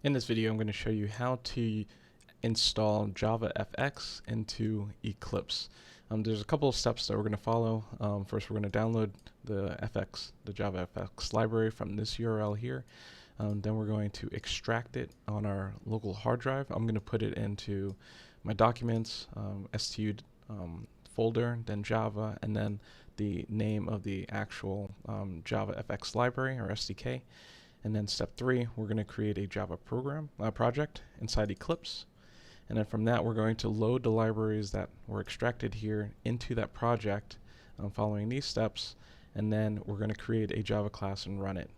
In this video, I'm going to show you how to install JavaFX into Eclipse. There's a couple of steps that we're going to follow. First, we're going to download the JavaFX library from this URL here. Then we're going to extract it on our local hard drive. I'm going to put it into my documents, stu folder, then Java, and then the name of the actual JavaFX library or SDK. And then step 3, we're going to create a Java project inside Eclipse. And then from that, we're going to load the libraries that were extracted here into that project following these steps. And then we're going to create a Java class and run it.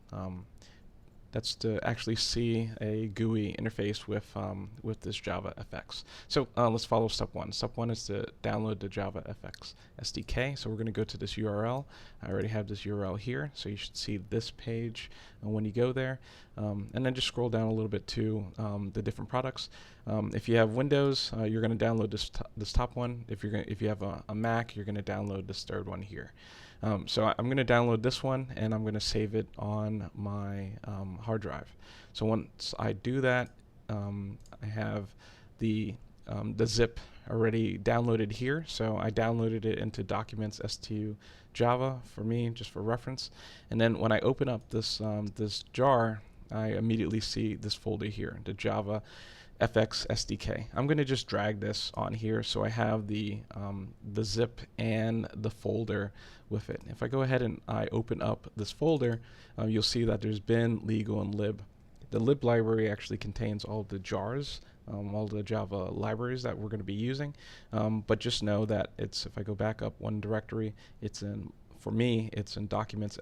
That's to actually see a GUI interface with this JavaFX. So let's follow step 1. Step 1 is to download the JavaFX SDK. So we're going to go to this URL. I already have this URL here, so you should see this page when you go there. And then just scroll down a little bit to the different products. If you have Windows, you're going to download this top one. If you have a Mac, you're going to download this third one here. So I'm going to download this one, and I'm going to save it on my hard drive. So once I do that, I have the zip already downloaded here. So I downloaded it into Documents stu Java for me, just for reference. And then when I open up this jar, I immediately see this folder here, the JavaFX SDK. I'm going to just drag this on here so I have the zip and the folder with it. If I go ahead and I open up this folder, you'll see that there's bin, legal, and lib. The lib library actually contains all the jars, all the Java libraries that we're going to be using. But just know that if I go back up one directory, for me, it's in Documents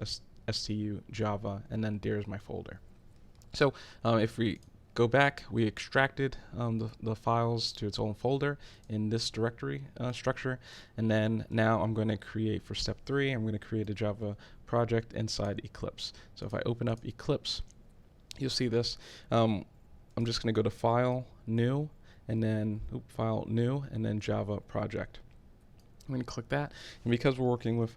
stu Java, and then there's my folder. So if we go back, we extracted the files to its own folder in this directory structure, and then now I'm going to create, for step 3, I'm going to create a Java project inside Eclipse. So if I open up Eclipse, you'll see this. I'm just going to go to File, New, and then File, New, and then Java Project. I'm going to click that, and because we're working with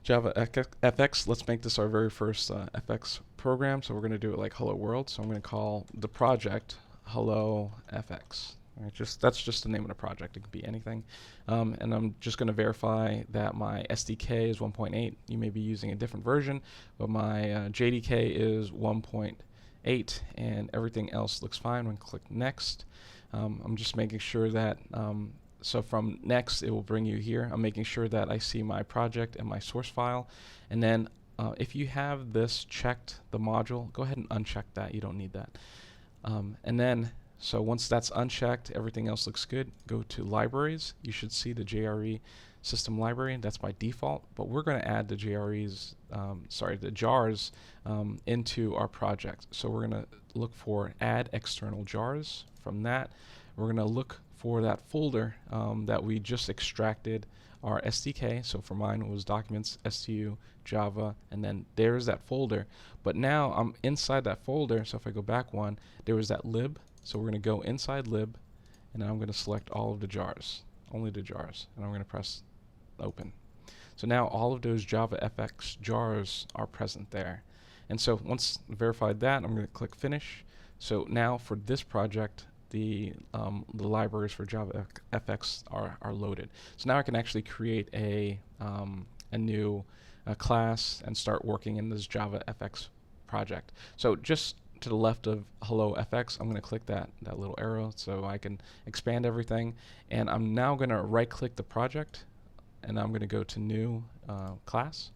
JavaFX, let's make this our very first FX program. So we're going to do it like Hello World. So I'm going to call the project Hello FX. Right, that's just the name of the project. It could be anything. And I'm just going to verify that my SDK is 1.8. You may be using a different version, but my JDK is 1.8, and everything else looks fine. When click Next, I'm just making sure that so from next, it will bring you here. I'm making sure that I see my project and my source file. And then if you have this checked, the module, go ahead and uncheck that. You don't need that. And then, so once that's unchecked, everything else looks good. Go to Libraries. You should see the JRE system library. That's by default. But we're going to add the the jars into our project. So we're going to look for Add External Jars. From that, we're going to look for that folder that we just extracted our SDK. So for mine, it was Documents stu Java, and then there's that folder. But now I'm inside that folder, so if I go back one, there was that lib. So we're going to go inside lib, and I'm going to select all of the jars, only the jars, and I'm going to press open. So now all of those JavaFX jars are present there. And so once verified that, I'm going to click Finish. So now for this project, the libraries for JavaFX are loaded. So now I can actually create a new class and start working in this JavaFX project. So just to the left of Hello FX, I'm going to click that little arrow so I can expand everything. And I'm now going to right-click the project, and I'm going to go to New Class.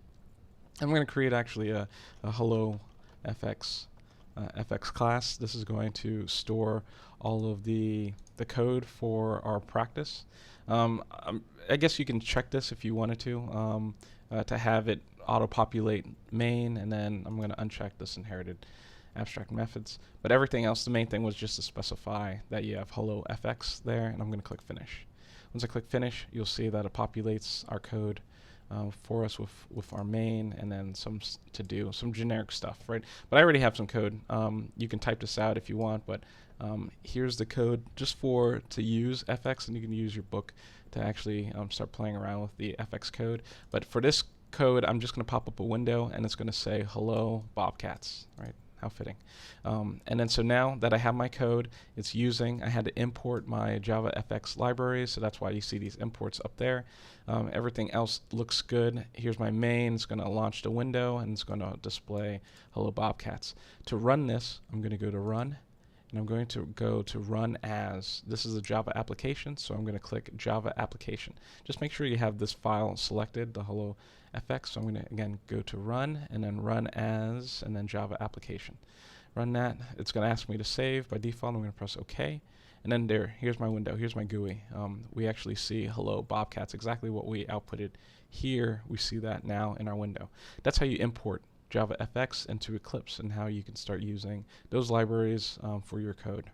I'm going to create actually a Hello FX class. This is going to store all of the code for our practice. I guess you can check this if you wanted to have it auto-populate main, and then I'm going to uncheck this inherited abstract methods. But everything else, the main thing was just to specify that you have Hello FX there, and I'm going to click Finish. Once I click Finish, you'll see that it populates our code for us with our main, and then some generic stuff, right? But I already have some code. You can type this out if you want, but here's the code just to use FX, and you can use your book to actually start playing around with the FX code. But for this code, I'm just going to pop up a window, and it's going to say hello Bobcats, right? how fitting. And then so now that I have my code, I had to import my JavaFX libraries, so that's why you see these imports up there. Everything else looks good. Here's my main. It's going to launch the window, and it's going to display hello Bobcats. To run this, I'm going to go to run, and I'm going to go to run as. This is a Java application, so I'm going to click Java application. Just make sure you have this file selected, the hello FX. So I'm going to again go to run, and then run as, and then Java application. Run that. It's going to ask me to save. By default, I'm going to press OK. And then here's my window. Here's my GUI. We actually see hello Bobcats, exactly what we outputted here. We see that now in our window. That's how you import JavaFX into Eclipse and how you can start using those libraries for your code.